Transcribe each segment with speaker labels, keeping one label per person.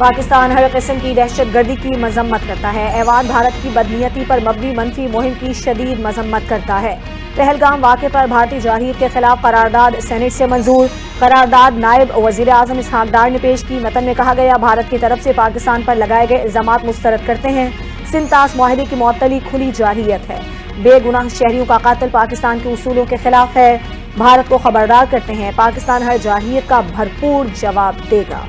Speaker 1: पाकिस्तान हर किस्म की दहशतगर्दी की मजम्मत करता है। ऐवान भारत की बदनीयती पर मबनी मनफी मुहिम की शदीद मजम्मत करता है। पहलगाम वाक़े पर भारतीय जारहीत के खिलाफ करारदाद सेनेट से मंजूर। करारदाद नायब वज़ीर आज़म इसहाक डार ने पेश की। मतन में कहा गया, भारत की तरफ से पाकिस्तान पर लगाए गए इल्जामात मुस्तरद करते हैं। सिंतास मुआहदे की मुअत्तली खुली जारहियत है। बेगुनाह शहरियों का कातिल पाकिस्तान के उसूलों के खिलाफ है। भारत को खबरदार करते हैं, पाकिस्तान हर जारहियत का भरपूर जवाब देगा।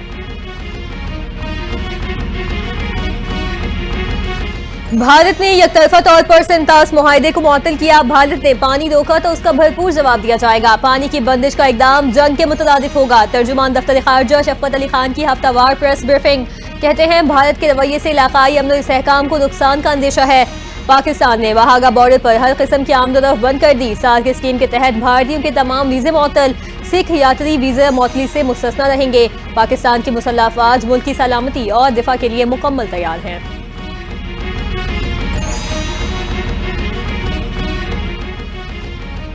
Speaker 2: भारत ने एकतरफा तौर पर सिंतास मुआहदे को मुअत्तल किया। भारत ने पानी रोका तो उसका भरपूर जवाब दिया जाएगा। पानी की बंदिश का इकदाम जंग के मुतरादिफ होगा। तर्जुमान दफ्तर खारजा शफकत अली खान की हफ्तावार प्रेस ब्रीफिंग। कहते हैं, भारत के रवैये से इलाकाई अमन और इस्तेहकाम को नुकसान का अंदेशा है। पाकिस्तान ने वाहगा बॉर्डर पर हर किस्म की आमदोरफ्त बंद कर दी। साल की स्कीम के तहत भारतीयों के तमाम वीजे मुअत्तल। सिख यात्री वीजा मुअत्तली से मुस्तस्ना रहेंगे। पाकिस्तान की मुसल्लह अफवाज मुल्क की सलामती और दिफा के लिए मुकम्मल तैयार है।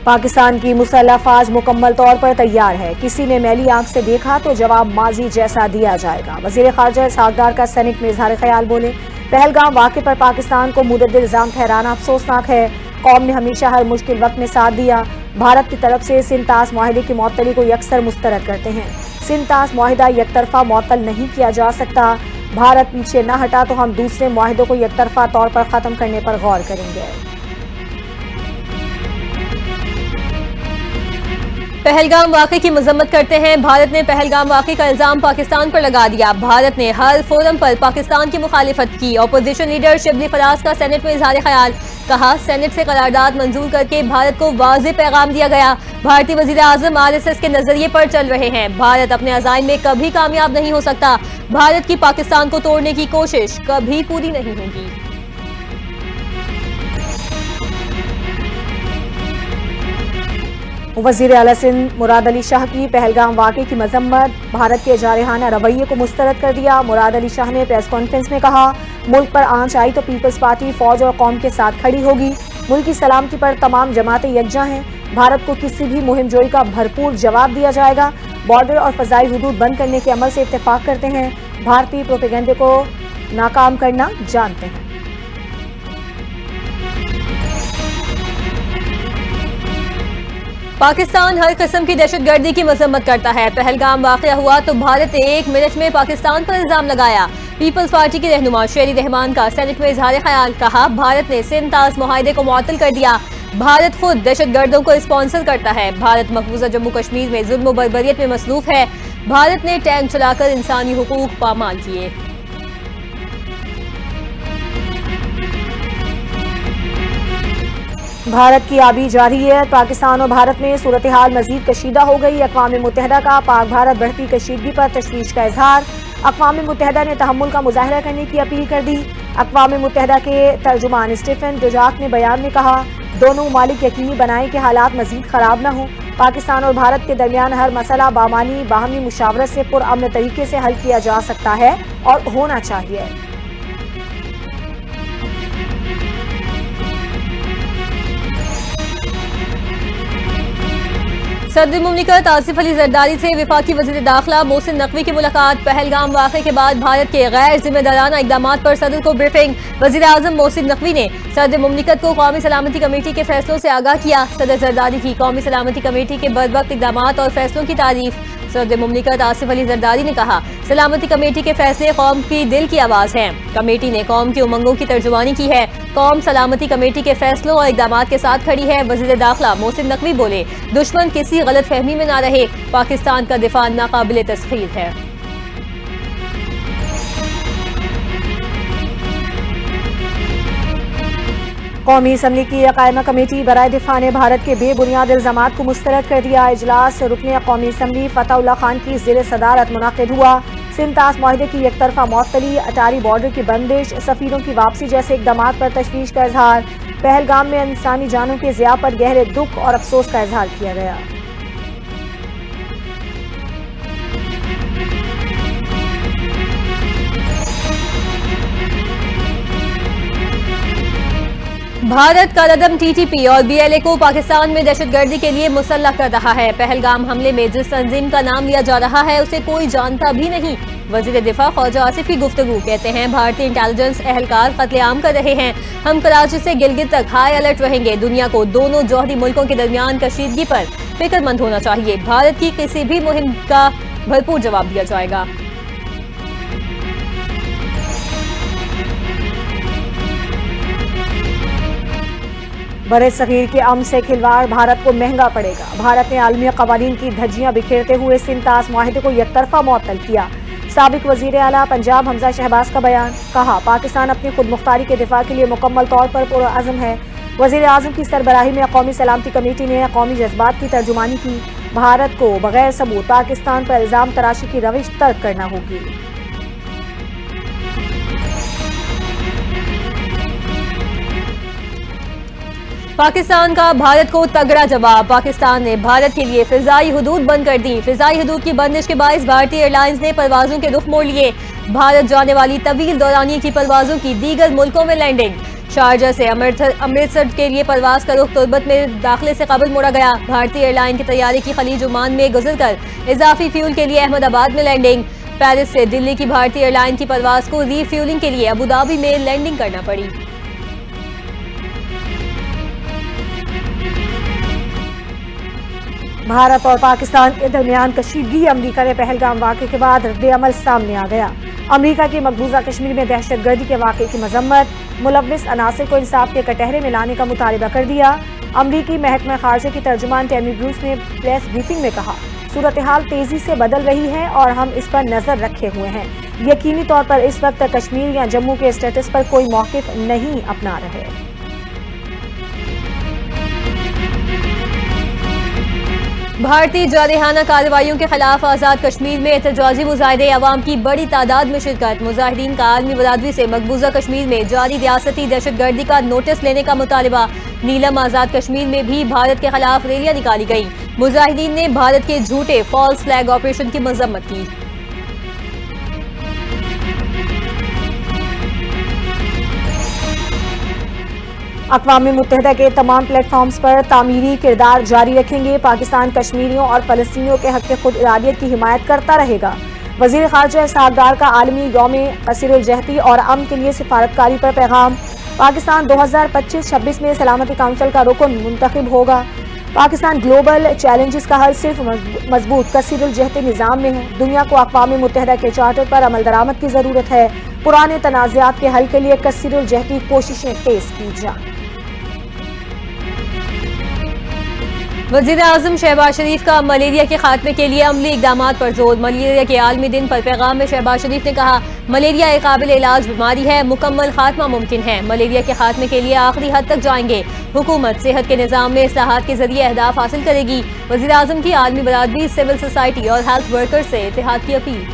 Speaker 1: पाकिस्तान की मुसल्लह अफवाज मुकम्मल तौर पर तैयार है। किसी ने मैली आंख से देखा तो जवाब माजी जैसा दिया जाएगा। वज़ीर ख़ारजा इसहाक डार का सेनेट में इजहार ख्याल बोले, पहलगाम वाक़े पर पाकिस्तान को मुद्दत इल्ज़ाम ठहराना अफसोसनाक है। कौम ने हमेशा हर मुश्किल वक्त में साथ दिया। भारत की तरफ से सिंतास मुआहदे की मुअत्तली को यकसर मुस्तरद करते हैं। सिंतास मुआहदा यकतरफा मुअत्तल नहीं किया जा सकता। भारत पीछे न हटा तो हम दूसरे मुआहदों को यकतरफा तौर पर ख़त्म करने पर गौर करेंगे।
Speaker 2: पहलगाम वाक़े की मजम्मत करते हैं। भारत ने पहलगाम वाक़े का इल्जाम पाकिस्तान पर लगा दिया। भारत ने हर फोरम पर पाकिस्तान की मुखालिफत की। अपोजिशन लीडर शिबली फराज का सेनेट में इजहार ख्याल। कहा, सेनेट से करारदाद मंजूर करके भारत को वाज़ेह पैगाम दिया गया। भारतीय वज़ीर आज़म RSS के नजरिए पर चल रहे हैं। भारत अपने अज़ाइम में कभी कामयाब नहीं हो सकता। भारत की पाकिस्तान को तोड़ने की कोशिश कभी पूरी नहीं होगी।
Speaker 1: वज़ीर आला सिंध मुराद अली शाह की पहलगाम वाक़े की मजम्मत। भारत के जारहाना रवैये को मुस्तरद कर दिया। मुराद अली शाह ने प्रेस कॉन्फ्रेंस में कहा, मुल्क पर आंच आई तो पीपल्स पार्टी फौज और कौम के साथ खड़ी होगी। मुल्क की सलामती पर तमाम जमातें यकजा हैं। भारत को किसी भी मुहिम जोई का भरपूर जवाब दिया जाएगा। बॉर्डर और फ़ज़ाई हुदूद बंद करने के अमल से इत्तेफाक करते हैं। भारतीय प्रोपेगेंडे को नाकाम करना जानते हैं।
Speaker 2: पाकिस्तान हर किस्म की दहशतगर्दी की मजम्मत करता है। पहलगाम वाक़या हुआ तो भारत ने 1 मिनट में पाकिस्तान पर इल्जाम लगाया। पीपल्स पार्टी के रहनुमा शेरी रहमान का सेनेट में इजहार ख्याल। कहा, भारत ने सिंतास मुआहदे को मुअत्तल कर दिया। भारत खुद दहशतगर्दों को स्पॉन्सर करता है। भारत मकबूजा जम्मू कश्मीर में जुल्म व बर्बरियत में मसरूफ है। भारत ने टैंक चलाकर इंसानी हुकूक पामाल किए।
Speaker 1: भारत की आबी जारहियत। पाकिस्तान और भारत में सूरत हाल मजीद कशीदा हो गई। अक़वाम मुत्तहिदा का पाक भारत बढ़ती कशीदगी पर तशवीश का इजहार। अक़वाम मुत्तहिदा ने तहम्मुल का मुजाहरा करने की अपील कर दी। अक़वाम मुत्तहिदा के तर्जुमान स्टीफन डुजाक ने बयान में कहा, दोनों ममालिक यकीनी बनाएं कि हालात मजीद खराब न हो। पाकिस्तान और भारत के दरमियान हर मसला बामानी बाहमी मुशावरत से पुरअमन तरीके से हल किया जा सकता है और होना चाहिए।
Speaker 2: सदर मुमलिकत आसिफ अली जरदारी से वफाकी वज़ीर दाखिला मोहसिन नकवी की मुलाकात। पहलगाम वाक़े के बाद भारत के गैर जिम्मेदाराना इक़दामात पर सदर को ब्रीफिंग। वज़ीर आज़म मोहसिन नकवी ने सदर मुमलिकत को कौमी सलामती कमेटी के फैसलों से आगाह किया। सदर जरदारी की कौमी सलामती कमेटी के बरवक्त इक़दामात और फैसलों की तारीफ। सदर मुमलिकत आसिफ अली जरदारी ने कहा, सलामती कमेटी के फैसले कौम की दिल की आवाज़ हैं। कमेटी ने कौम की उमंगों की तर्जुमानी की है। कौम सलामती कमेटी के फैसलों और इक़दामात के साथ खड़ी है। वज़ीर दाखिला मोहसिन नकवी बोले, दुश्मन किसी गलत फहमी में ना रहे। पाकिस्तान का दिफा नाकाबिले तस्खीर है।
Speaker 1: कौमी असम्बली की कायमा कमेटी बराए दिफा ने भारत के बेबुनियाद इल्जामात को मुस्तरद कर दिया। इजलास रुकने कौमी असम्बली फतहुल्लाह खान की ज़ेर सदारत मुनाकिद हुआ। सिंतास मुआहदे की एकतरफा मुअत्तली, अटारी बॉर्डर की बंदिश, सफीरों की वापसी जैसे इक़दामात पर तशवीश का इजहार। पहलगाम में इंसानी जानों के ज़िया पर गहरे दुख और अफसोस का इजहार किया गया।
Speaker 2: भारत का कदम टीटीपी और बीएलए को पाकिस्तान में दहशतगर्दी के लिए मुसल्लह कर रहा है। पहलगाम हमले में जिस तंजीम का नाम लिया जा रहा है उसे कोई जानता भी नहीं। वजीर दिफा ख्वाजा आसिफ की गुफ्तगू, कहते हैं भारतीय इंटेलिजेंस एहलकार कत्लेआम कर रहे हैं। हम कराची से गिलगित तक हाई अलर्ट रहेंगे। दुनिया को दोनों जौहरी मुल्कों के दरमियान कशीदगी पर फिक्रमंद होना चाहिए। भारत की किसी भी मुहिम का भरपूर जवाब दिया जाएगा।
Speaker 1: बड़े सगीर के अमन से खिलवाड़ भारत को महंगा पड़ेगा। भारत ने आलमी कवानीन की धज्जियां बिखेरते हुए सिंतास मुआहिदे को यकतरफा मुअत्तल किया। साबिक वजीर आला पंजाब हमजा शहबाज का बयान, कहा पाकिस्तान अपनी खुद मुख्तारी के दिफा के लिए मुकम्मल तौर पर पुरअज़्म है। वजीर आज़म की सरबराही में कौमी सलामती कमेटी ने कौमी जज्बात की तर्जुमानी की। भारत को बगैर सबूत पाकिस्तान पर इल्जाम तराशी की रविश तर्क करना होगी।
Speaker 2: पाकिस्तान का भारत को तगड़ा जवाब। पाकिस्तान ने भारत के लिए फिजाई हदूद बंद कर दी। फिजाई हदूद की बंदिश के बायस भारतीय एयरलाइंस ने परवाजों के रुख मोड़ लिए। भारत जाने वाली तवील दौरानिये की परवाजों की दीगर मुल्कों में लैंडिंग। शारजा से अमृतसर के लिए परवाज का रुख तुर्बत में दाखिले से कबल मोड़ा गया। भारतीय एयरलाइन के तैयारे की खलीज ओमान में गुजरकर इजाफी फ्यूल के लिए अहमदाबाद में लैंडिंग। पेरिस से दिल्ली की भारतीय एयरलाइन की परवाज को रीफ्यूलिंग के लिए अबूधाबी में लैंडिंग करना पड़ी।
Speaker 1: भारत और पाकिस्तान के दरमियान कशीदगी। अमरीका ने पहलगाम वाक़े के बाद रद्द-ए-अमल सामने आ गया। अमरीका की मकबूजा कश्मीर में दहशतगर्दी के वाक़े की मजम्मत, मुलव्विस अनासिर को इंसाफ के कटहरे में लाने का मुतालबा कर दिया। अमरीकी महकमा खारजा की तर्जुमान टैमी ब्रूस ने प्रेस ब्रीफिंग में कहा, सूरत हाल तेजी से बदल रही है और हम इस पर नजर रखे हुए हैं। यकीनी तौर पर इस वक्त कश्मीर या जम्मू के स्टेटस पर कोई मौक़िफ़ नहीं अपना रहे।
Speaker 2: भारतीय जारहाना कार्रवाइयों के खिलाफ आज़ाद कश्मीर में एहतजाजी मुजाहिदे, अवाम की बड़ी तादाद में शिरकत। मुजाहिदीन का आलमी बरादरी से मकबूजा कश्मीर में जारी रियासती दहशतगर्दी का नोटिस लेने का मुतालबा। नीलम आज़ाद कश्मीर में भी भारत के खिलाफ रैलियां निकाली गईं। मुजाहिदीन ने भारत के झूठे फॉल्स फ्लैग ऑपरेशन की मजम्मत की।
Speaker 1: अक़वाम मुत्तहिदा के तमाम प्लेटफॉर्म्स पर तामीरी किरदार जारी रखेंगे। पाकिस्तान कश्मीरियों और फ़लस्तीनियों के हक़ खुद इरादियत की हिमायत करता रहेगा। वज़ीर ख़ारजा इसहाक़ डार का आलमी यौम कसीरुल-जहती और अमन के लिए सिफारतकारी पर पैगाम। पाकिस्तान 2025-26 में सलामती काउंसिल का रुकन मुंतखब होगा। पाकिस्तान ग्लोबल चैलेंजेस का हल सिर्फ मजबूत कसीरुल-जहती निज़ाम में है। दुनिया को अक़वाम मुत्तहिदा के चार्टर पर अमल दरामद की ज़रूरत है। पुराने तनाज़ात के हल के लिए कसीरुल-जहती कोशिशें तेज़ की जाएं।
Speaker 2: वज़ीर आज़म शहबाज शरीफ का मलेरिया के खात्मे के लिए अमली इक़दामात पर जोर। मलेरिया के आलमी दिन पर पैगाम में शहबाज शरीफ ने कहा, मलेरिया एक काबिल इलाज बीमारी है, मुकम्मल खात्मा मुमकिन है। मलेरिया के खात्मे के लिए आखिरी हद तक जाएंगे। हुकूमत सेहत के निज़ाम में इस्लाहात के जरिए अहदाफ हासिल करेगी। वज़ीर आज़म की आलमी बरादरी, सिविल सोसाइटी और हेल्थ वर्कर से इत्तेहाद की अपील।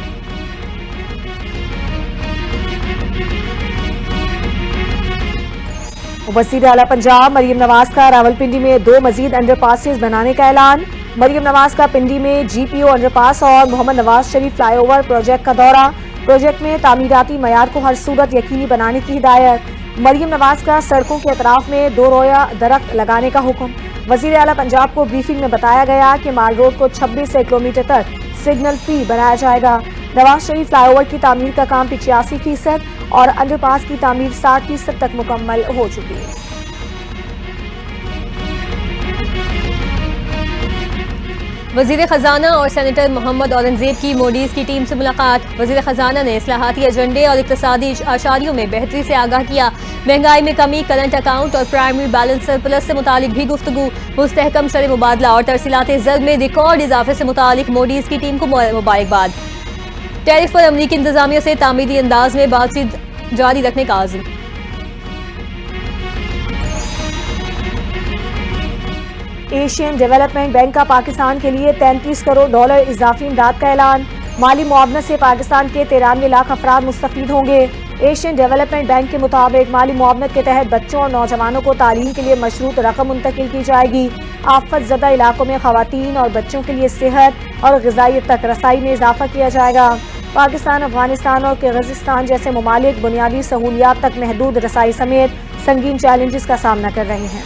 Speaker 1: वज़ीर आला पंजाब मरियम नवाज का रावलपिंडी में 2 मजीद अंडरपासेस बनाने का ऐलान। मरियम नवाज का पिंडी में GPO अंडरपास और मोहम्मद नवाज शरीफ फ्लाईओवर प्रोजेक्ट का दौरा। प्रोजेक्ट में तामीराती मयार को हर सूरत यकीनी बनाने की हिदायत। मरियम नवाज का सड़कों के अतराफ में 2 रोया दरख्त लगाने का हुक्म। वज़ीर आला पंजाब को ब्रीफिंग में बताया गया कि माल रोड को 26 किलोमीटर तक सिग्नल फ्री बनाया जाएगा। नवाज शरीफ फ्लाईओवर की तामीर का काम 85% और अंडरपास की तामीर 60% तक मुकम्मल हो चुकी है।
Speaker 2: वज़ीर ख़जाना और सेनेटर मोहम्मद औरंगज़ेब की मोडीज की टीम से मुलाकात। वज़ीर ख़जाना ने इस्लाहाती एजेंडे और इक़्तिसादी आशारियों में बेहतरी से आगाह किया। महंगाई में कमी, करंट अकाउंट और प्राइमरी बैलेंस सरप्लस से मुतालिक भी गुफ्तगू। मुस्तहकम शर मुबादला और तरसीलात ज़र में रिकॉर्ड इजाफे से मुतालिक मोडीज की टीम को मुबारकबाद। टैरिफ पर अमरीकी इंतजामिया से तामीरी अंदाज में बातचीत जारी रखने का आज़म।
Speaker 1: एशियन डेवलपमेंट बैंक का पाकिस्तान के लिए $33 करोड़ इजाफी इमदाद का ऐलान। माली मुआवनत से पाकिस्तान के 93 लाख अफराद मुस्तफीद होंगे। एशियन डेवलपमेंट बैंक के मुताबिक माली मुआवनत के तहत बच्चों और नौजवानों को तालीम के लिए मशरूत रकम मुंतकिल की जाएगी। आफत ज़दा इलाकों में खवातीन और बच्चों के लिए सेहत और ग़िज़ाइयत तक रसाई में इजाफा किया जाएगा। पाकिस्तान, अफगानिस्तान और किर्गिज़स्तान जैसे ममालिक बुनियादी सहूलियात तक महदूद रसाई समेत संगीन चैलेंजेस का सामना कर रहे हैं।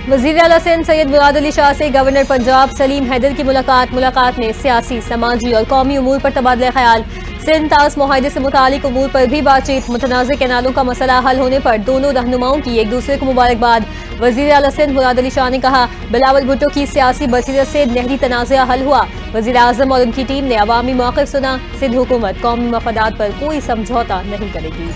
Speaker 2: वज़ीर आला सिंध सैयद मुराद अली शाह से गवर्नर पंजाब सलीम हैदर की मुलाकात में सियासी, समाजी और कौमी उमूर पर तबादला ख्याल। सिंध तास मुआहदे से मुतालिक उमूर पर भी बातचीत। मुतनाज़ कैनालों का मसला हल होने पर दोनों रहनुमाओं की एक दूसरे को मुबारकबाद। वज़ीर आला सिंध मुराद अली शाह ने कहा, बिलावल भुट्टो की सियासी बसीरत से नहरी तनाज़ा हल हुआ। वज़ीर आज़म और उनकी टीम ने अवामी मौक़िफ़ सुना। सिंध हुकूमत कौमी मफादात पर कोई समझौता नहीं करेगी।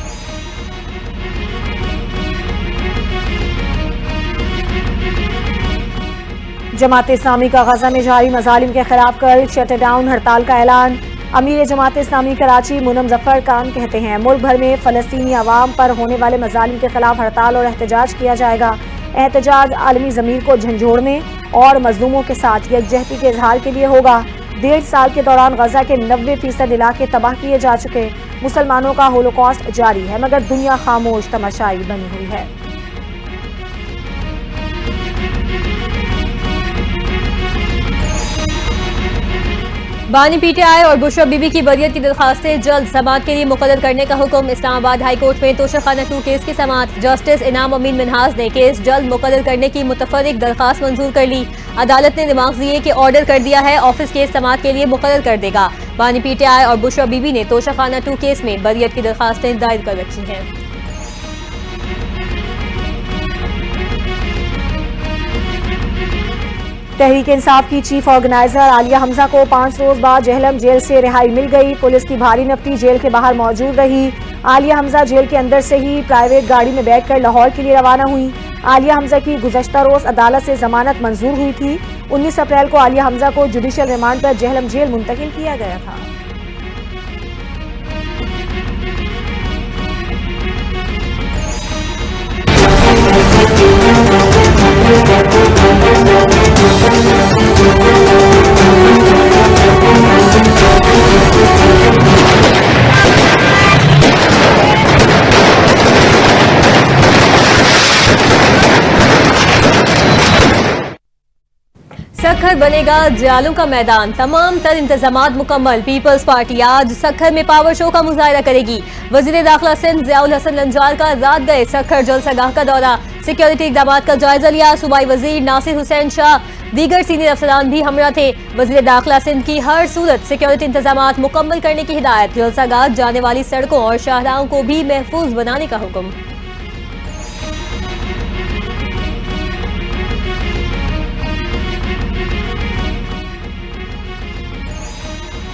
Speaker 1: जमात इस्लामी का गजा में जारी मजालिम के खिलाफ कल शटर डाउन हड़ताल का ऐलान। अमीर जमात इस्लामी कराची मुनम जफर खान कहते हैं, मुल्क भर में फलस्तीनी अवाम पर होने वाले मजालिम के खिलाफ हड़ताल और एहतजाज किया जाएगा। एहतजाज आलमी ज़मीर को झंझोड़ने और मजलूमों के साथ यकजहती के इजहार के लिए होगा। 1.5 साल के दौरान गजा के 90% इलाके तबाह किए जा चुके। मुसलमानों का होलोकॉस्ट जारी है, मगर दुनिया खामोश तमाशाई बनी हुई है।
Speaker 2: बानी पीटीआई और बुशरा बीबी की बरियत की दरखास्तें जल्द समाअत के लिए मुकर्रर करने का हुक्म। इस्लामाबाद हाई कोर्ट में तोशाखाना 2 केस की समाअत। जस्टिस इनाम अमीन मिनहाज ने केस जल्द मुकर्रर करने की मुतफर्रिक दरखास्त मंजूर कर ली। अदालत ने दिमाग दिए कि ऑर्डर कर दिया है, ऑफिस केस समाअत के लिए मुकर्रर कर देगा। बानी पीटीआई और बुशरा बीबी ने तोशाखाना 2 केस में बरियत की दरखास्तें दायर कर रखी हैं।
Speaker 1: तहरीक इंसाफ की चीफ ऑर्गेनाइजर आलिया हमजा को 5 रोज बाद जेहलम जेल से रिहाई मिल गई। पुलिस की भारी नफरी जेल के बाहर मौजूद रही। आलिया हमजा जेल के अंदर से ही प्राइवेट गाड़ी में बैठकर लाहौर के लिए रवाना हुई। आलिया हमजा की गुज़श्ता रोज अदालत से जमानत मंजूर हुई थी। 19 अप्रैल को आलिया हमजा को जुडिशल रिमांड पर जेहलम जेल मुंतकिल किया गया था।
Speaker 2: सखर बनेगा जियालों का मैदान, तमाम तर इंतजामात मुकम्मल। पीपल्स पार्टी आज सखर में पावर शो का मुजाहरा करेगी। वजीर दाखिला सिंध ज़ियाउल हसन लंजार का रात गए सखर जलसागाह का दौरा। सिक्योरिटी इक़दामात का जायजा लिया। सूबाई वजीर नासिर हुसैन शाह दीगर सीनियर अफसरान भी हमरा थे। वजीर दाखिला सिंध की हर सूरत सिक्योरिटी इंतजामात मुकम्मल करने की हिदायत। जलसागाह जाने वाली सड़कों और शाहराहों को भी महफूज बनाने का हुक्म।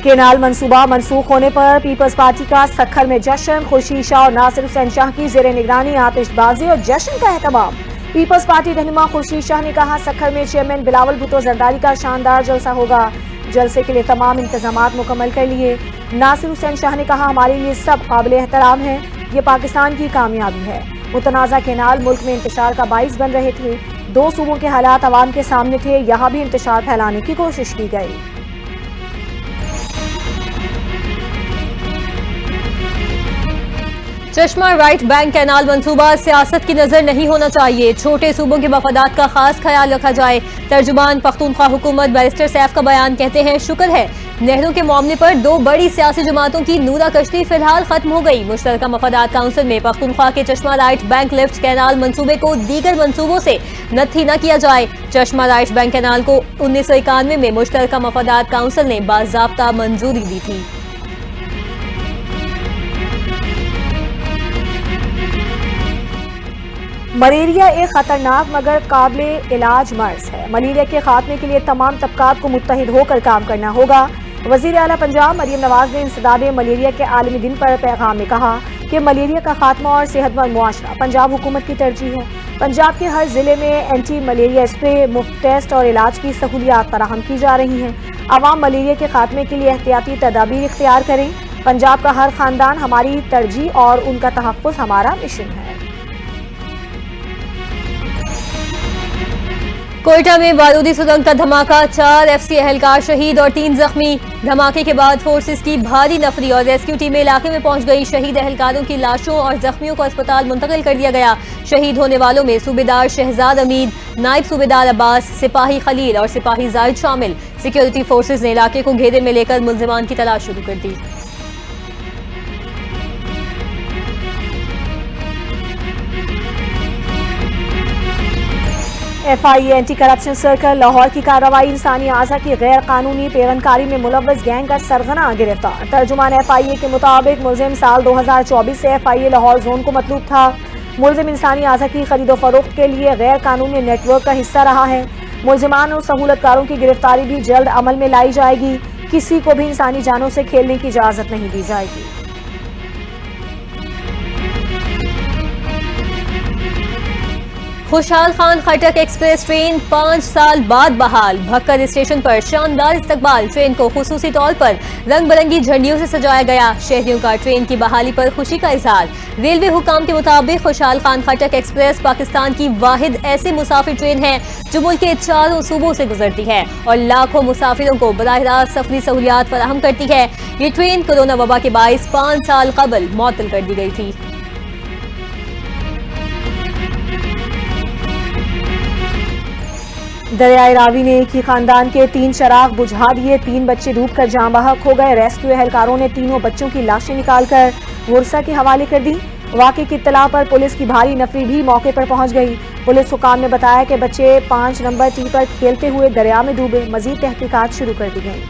Speaker 1: केनाल मंसूबा मनसूख होने पर पीपल्स पार्टी का सखर में जश्न। खुर्शीद शाह और नासिर हुसैन शाह की जेर निगरानी आतिशबाजी और जश्न का एहतमाम। पीपल्स पार्टी रहनुमा खुर्शीद शाह ने कहा, सखर में चेयरमैन बिलावल भुट्टो जरदारी का शानदार जलसा होगा। जलसे के लिए तमाम इंतजामात मुकम्मल कर लिए। नासिर हुसैन शाह ने कहा, हमारे लिए सब काबिल एहतराम है, ये पाकिस्तान की कामयाबी है। मुतनाज़ा केनाल मुल्क में इंतशार का बाइस बन रहे थे। 2 सूबों के हालात अवाम के सामने थे, यहाँ भी इंतशार फैलाने की कोशिश की गई।
Speaker 2: चश्मा राइट बैंक कैनाल मंसूबा सियासत की नजर नहीं होना चाहिए। छोटे सूबों के मफादात का खास ख्याल रखा जाए। तर्जुमान पख्तूनख्वा हुकूमत बैरिस्टर सैफ का बयान। कहते हैं, शुक्र है नहरों के मामले पर 2 बड़ी सियासी जमातों की नूरा कश्ती फिलहाल खत्म हो गई। मुश्तरका मफादात काउंसिल में पख्तूनख्वा के चश्मा राइट बैंक लिफ्ट कैनाल मंसूबे को दीगर मंसूबों से नत्थी न किया जाए। चश्मा राइट बैंक कैनाल को 1991 में मुश्तरका मफादात काउंसिल ने बाज़ाब्ता मंजूरी दी थी।
Speaker 1: मलेरिया एक खतरनाक मगर काबिल इलाज मर्ज है। मलेरिया के खात्मे के लिए तमाम तबकात को मुत्तहिद होकर काम करना होगा। वज़ीर आला पंजाब मरियम नवाज ने इंसदाद मलेरिया के आलमी दिन पर पैगाम में कहा कि मलेरिया का खात्मा और सेहतमंद मुआशरा पंजाब हुकूमत की तरजीह है। पंजाब के हर जिले में एंटी मलेरिया स्प्रे, मुफ्त टेस्ट और इलाज की सहूलियात फराहम की जा रही हैं। आवाम मलेरिया के खात्मे के लिए एहतियाती तदाबीर इख्तियार करें। पंजाब का हर खानदान हमारी तरजीह और उनका तहफ़्फ़ुज़ हमारा मिशन है।
Speaker 2: कोयटा में बारूदी सुरंग का धमाका, 4 FC एहलकार शहीद और 3 जख्मी। धमाके के बाद फोर्सेस की भारी नफरी और रेस्क्यू टीमें इलाके में पहुंच गई। शहीद एहलकारों की लाशों और जख्मियों को अस्पताल मुंतकिल कर दिया गया। शहीद होने वालों में सूबेदार शहजाद अमीद, नायब सूबेदार अब्बास, सिपाही खलील और सिपाही जाहिद शामिल। सिक्योरिटी फोर्सेस ने इलाके को घेरे में लेकर मुल्जिमान की तलाश शुरू कर दी।
Speaker 1: FIA anti corruption circle Lahore की कार्रवाई इंसानी आज़ा की गैर कानूनी पेवनकारी में मुलव्वस गैंग का सरगना गिरफ्तार। तर्जुमान FIA के मुताबिक मुलजिम साल 2024 से FIA लाहौर जोन को मतलूब था। मुलजिम इंसानी आज़ा की खरीदो फरोख्त के लिए गैर कानूनी नेटवर्क का हिस्सा रहा है। मुलजिमान और सहूलतकारों की गिरफ्तारी भी जल्द अमल में लाई जाएगी। किसी को भी इंसानी जानों से खेलने की इजाज़त नहीं दी जाएगी।
Speaker 2: खुशहाल खान खटक एक्सप्रेस ट्रेन 5 साल बाद बहाल। भक्कर स्टेशन पर शानदार इस्तकबाल। ट्रेन को खुसूसी तौर पर रंग बिरंगी झंडियों से सजाया गया। शहरियों का ट्रेन की बहाली पर खुशी का इजहार। रेलवे हुकाम के मुताबिक खुशहाल खान खटक एक्सप्रेस पाकिस्तान की वाहिद ऐसी मुसाफिर ट्रेन है जो मुल्क के चारों सूबों से गुजरती है और लाखों मुसाफिरों को बराह रास्त सफरी सहूलियात फराहम करती है। ये ट्रेन कोरोना वबा के बाइस 5 साल कबल मुअत्तल कर दी गई थी।
Speaker 1: दरियाए रावी ने एक ही खानदान के 3 चराग बुझा दिए। 3 बच्चे डूबकर जाँ बहक हो गए। रेस्क्यू एहलकारों ने तीनों बच्चों की लाशें निकालकर वर्सा के हवाले कर दी। वाक़े की इत्तला पर पुलिस की भारी नफरी भी मौके पर पहुंच गई। पुलिस हुकाम ने बताया कि बच्चे 5 नंबर टी पर खेलते हुए दरिया में डूबे। मजीद तहकीकात शुरू कर दी गई।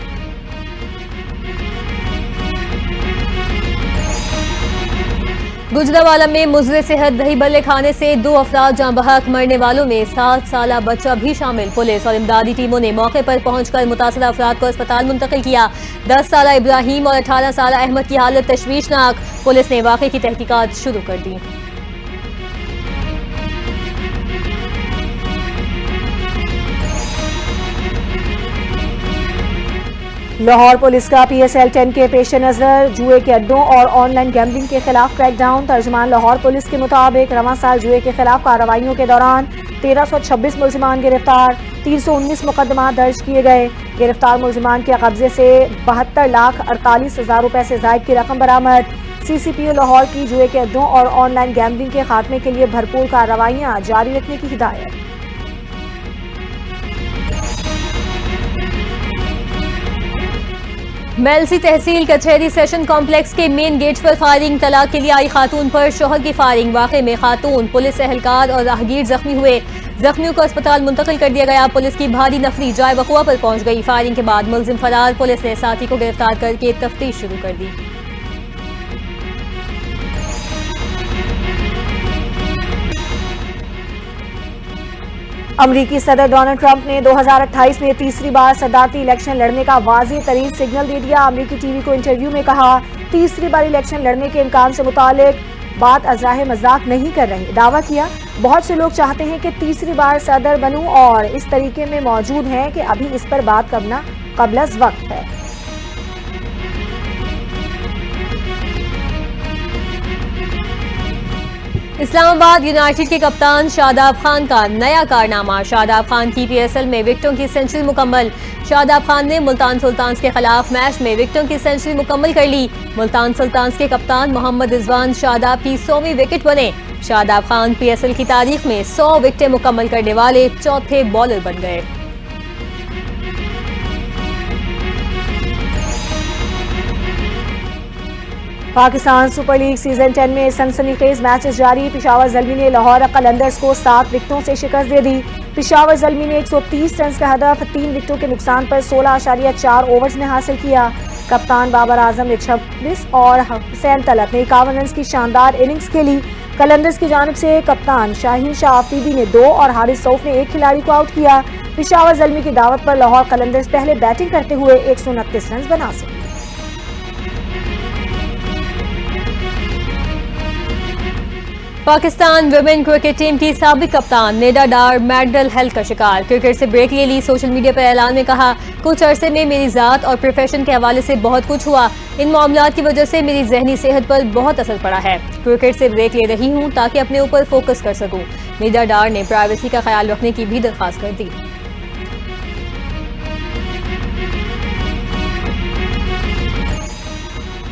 Speaker 2: गुजरावाला में मुज़रे सेहत दही बल्ले खाने से 2 अफराद जाँ बहक। मरने वालों में 7 साला बच्चा भी शामिल। पुलिस और इमदादी टीमों ने मौके पर पहुंचकर मुतासरा अफराद को अस्पताल मुंतकिल किया। 10 साला इब्राहिम और 18 साला अहमद की हालत तशवीशनाक। पुलिस ने वाक़े की तहकीकात शुरू कर दी।
Speaker 1: लाहौर पुलिस का PSL 10 के पेश नज़र जुए के अड्डों और ऑनलाइन गैम्बलिंग के खिलाफ क्रैकडाउन। तर्जुमान लाहौर पुलिस के मुताबिक रवां साल जुए के खिलाफ कार्रवाइयों के दौरान 1326 मुलजिमान गिरफ्तार। 319 मुकदमा दर्ज किए गए। गिरफ्तार मुलजिमान के कब्जे से 72,48,000 रुपए से जायद की रकम बरामद। CCPO लाहौर की जुए के अड्डों और ऑनलाइन गैम्बलिंग के खात्मे के लिए भरपूर कार्रवाइयां जारी रखने की हिदायत।
Speaker 2: मेलसी तहसील कचहरी सेशन कॉम्प्लेक्स के मेन गेट पर फायरिंग। तलाक के लिए आई खातून पर शोहर की फायरिंग। वाक़े में खातून, पुलिस एहलकार और राहगीर जख्मी हुए। जख्मियों को अस्पताल मुंतकिल कर दिया गया। पुलिस की भारी नफरी जाए वक़ुआ पर पहुंच गई। फायरिंग के बाद मुलजिम फरार। पुलिस ने साथी को गिरफ्तार करके तफ्तीश शुरू कर दी।
Speaker 1: अमरीकी सदर डोनाल्ड ट्रंप ने 2028 में तीसरी बार सदारती इलेक्शन लड़ने का वाज़ेह तरीन सिग्नल दे दिया। अमरीकी टीवी को इंटरव्यू में कहा, तीसरी बार इलेक्शन लड़ने के इम्कान से मुतालिक बात अज़राह मजाक नहीं कर रही। दावा किया, बहुत से लोग चाहते हैं कि तीसरी बार सदर बनूं और इस तरीके में मौजूद हैं कि अभी इस पर बात करना क़ब्ल वक्त है।
Speaker 2: इस्लामाबाद यूनाइटेड के कप्तान शादाब खान का नया कारनामा। शादाब खान की PSL में विकेटों की सेंचुरी मुकम्मल। शादाब खान ने मुल्तान सुल्तान्स के खिलाफ मैच में विकेटों की सेंचुरी मुकम्मल कर ली। मुल्तान सुल्तान्स के कप्तान मोहम्मद रिजवान शादाब की 100वीं विकेट बने। शादाब खान PSL की तारीख में 100 विकेटें मुकम्मल करने वाले चौथे बॉलर बन गए।
Speaker 1: पाकिस्तान सुपर लीग सीजन 10 में सनसनीखेज मैचेस जारी। पिशावर ज़ल्मी ने लाहौर कलंदर्स को 7 विकेटों से शिकस्त दे दी। पिशावर ज़ल्मी ने 130 रन का हदफ 3 विकेटों के नुकसान पर 16.4 ओवर्स में हासिल किया। कप्तान बाबर आजम ने 26 और हुसैन तलत ने 51 रन की शानदार इनिंग्स खेली। कलंदर्स की जानिब से कप्तान शाहीन शाह आफरीदी ने 2 और हारिस सऊफ ने 1 खिलाड़ी को आउट किया। पिशावर ज़ल्मी की दावत पर लाहौर कलंदर्स पहले बैटिंग करते हुए 129 रन बना सके।
Speaker 2: पाकिस्तान वुमेन क्रिकेट टीम की साबिक कप्तान नेडा डार मेंटल हेल्थ का शिकार। क्रिकेट से ब्रेक ले ली। सोशल मीडिया पर ऐलान में कहा, कुछ अरसे में मेरी ज़ात और प्रोफेशन के हवाले से बहुत कुछ हुआ। इन मामलात की वजह से मेरी जहनी सेहत पर बहुत असर पड़ा है। क्रिकेट से ब्रेक ले रही हूँ ताकि अपने ऊपर फोकस कर सकूँ। नेडा डार ने प्राइवेसी का ख्याल रखने की भी दरख्वास्त कर दी।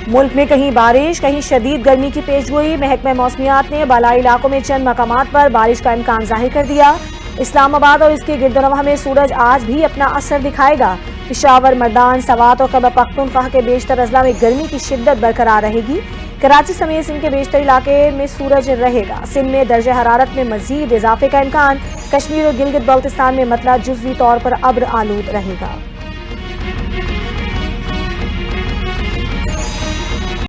Speaker 1: मुल्क में कहीं बारिश, कहीं शदीद गर्मी की पेशगोई। महकमा मौसमियात ने बालाई इलाकों में चंद मकामात पर बारिश का इम्कान जाहिर कर दिया। इस्लामाबाद और इसके गिरदोनवाह में सूरज आज भी अपना असर दिखाएगा। पेशावर, मर्दान, सवात और खैबर पख्तूनख्वा के बेशतर अजला में गर्मी की शिद्दत बरकरार रहेगी। कराची समेत सिंध के बेशतर इलाके में सूरज रहेगा। सिंध में दर्जे हरारत में मजीद इजाफे का इम्कान। कश्मीर और गिलगित बल्तिस्तान में मतला जुज़वी तौर पर अब्र आलूद रहेगा।